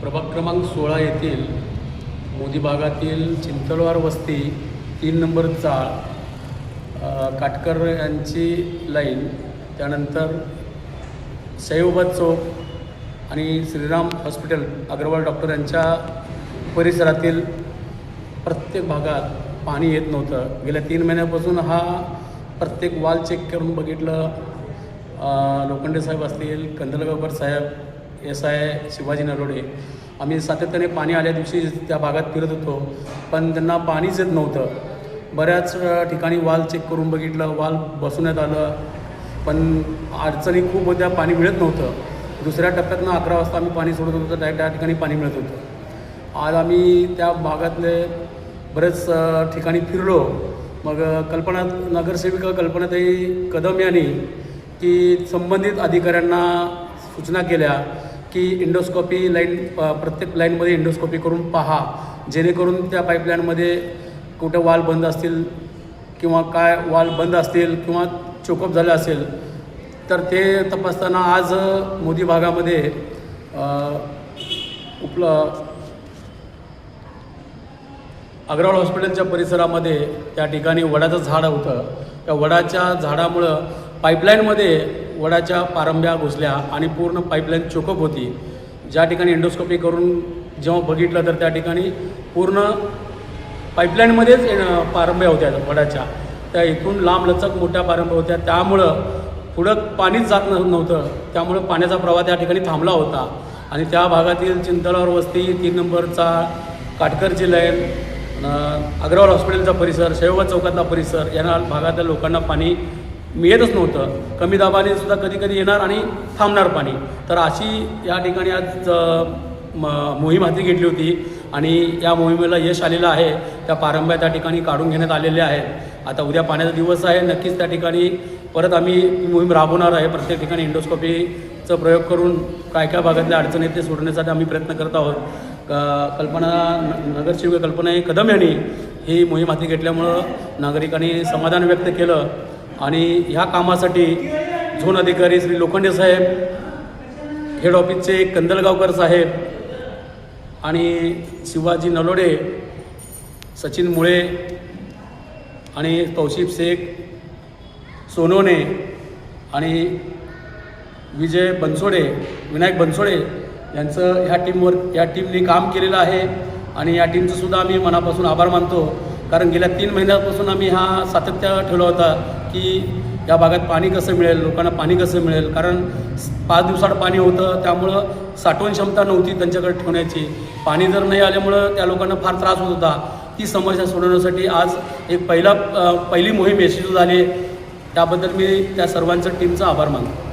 प्रभाग क्रमांक 16 येथील मोदी भागातील चिंचलवार वस्ती 3 नंबर चाळ, काटकर यांची लाईन, त्यानंतर साईबाबा चौक आणि श्रीराम हॉस्पिटल अग्रवाल डॉक्टर यांच्या परिसरातील प्रत्येक भागात पाणी येत नव्हतं. गेल्या 3 महिन्यापासून हा प्रत्येक वाल चेक करून बघितलं. लोखंडे साहेब असतील, कंदलगावकर साहेब, SI शिवाजी नरोडे, आम्ही सातत्याने पाणी आल्या दिवशी त्या भागात फिरत होतो, पण त्यांना पाणीच येत नव्हतं. बऱ्याच ठिकाणी वाल चेक करून बघितलं, वाल बसवण्यात आलं, पण अडचणी खूप होत्या, पाणी मिळत नव्हतं. दुसऱ्या टप्प्यातनं 11 वाजता आम्ही पाणी सोडत होतो, त्या ठिकाणी पाणी मिळत होतं. आज आम्ही त्या भागातले बरेच ठिकाणी फिरलो. मग नगरसेविका कल्पनाताई कदम यांनी की संबंधित अधिकाऱ्यांना सूचना केल्या की इंडोस्कोपी लाईन, प्रत्येक लाईनमध्ये इंडोस्कोपी करून पहा, जेणेकरून त्या पाईपलाईनमध्ये कुठं वाल बंद असतील किंवा काय वाल बंद असतील किंवा चोकअप झालं असेल तर ते तपासताना आज मोदी भागामध्ये अग्रवाल हॉस्पिटलच्या परिसरामध्ये त्या ठिकाणी वडाचं झाड होतं. त्या वडाच्या झाडामुळं पाईपलाईनमध्ये वडाच्या पारंब्या घुसल्या आणि पूर्ण पाईपलाईन चोकअप होती. ज्या ठिकाणी एंडोस्कोपी करून जेव्हा बघितलं तर त्या ठिकाणी पूर्ण पाईपलाईनमध्येच पारंब्या होत्या वडाच्या. त्या इथून लांबलचक मोठ्या पारंब्या होत्या, त्यामुळं पुढं पाणीच जात नव्हतं. त्यामुळं पाण्याचा प्रवाह त्या ठिकाणी थांबला होता. आणि त्या भागातील चिंचलवार वस्ती, 3 नंबरचा काटकरची लाईन, अग्रवाल हॉस्पिटलचा परिसर, साईबाबा चौकातला परिसर, या भागातल्या लोकांना पाणी मिळतच नव्हतं. कमी दाबाने सुद्धा कधी कधी येणार आणि थांबणार पाणी. तर अशी या ठिकाणी आज मोहीम हाती घेतली होती आणि या मोहिमेला यश आलेलं आहे. त्या पारंब्या त्या ठिकाणी काढून घेण्यात आलेल्या आहेत. आता उद्या पाण्याचा दिवस आहे, नक्कीच त्या ठिकाणी परत आम्ही मोहीम राबवणार आहे. प्रत्येक ठिकाणी इंडोस्कोपीचा प्रयोग करून काय काय भागातल्या अडचणी ते सोडण्यासाठी आम्ही प्रयत्न करत आहोत. नगरसेविका कल्पना कदम यांनी ही मोहीम हाती घेतल्यामुळं नागरिकांनी समाधान व्यक्त केलं. आणि ह्या कामासाठी झोन अधिकारी श्री लोखंडे साहेब, हेड ऑफिसचे कंदलगावकर साहेब आणि शिवाजी नलोडे, सचिन मुळे आणि तौशिफ शेख सोनवणे आणि विजय बनसोडे, विनायक बनसोडे यांचं ह्या टीमने काम केलेलं आहे. आणि या टीमचंसुद्धा आम्ही मनापासून आभार मानतो. कारण गेल्या 3 महिन्यापासून आम्ही हा सातत्य ठेवला होता की या भागात पाणी कसं मिळेल, लोकांना पाणी कसं मिळेल. कारण 5 दिवसात पाणी होतं, त्यामुळं साठवण क्षमता नव्हती त्यांच्याकडे ठेवण्याची. पाणी जर नाही आल्यामुळं त्या लोकांना फार त्रास होत होता. ती समस्या सोडवण्यासाठी आज एक पहिली मोहीम यशस्वी झाली. त्याबद्दल मी त्या सर्वांच्या टीमचा आभार मानतो.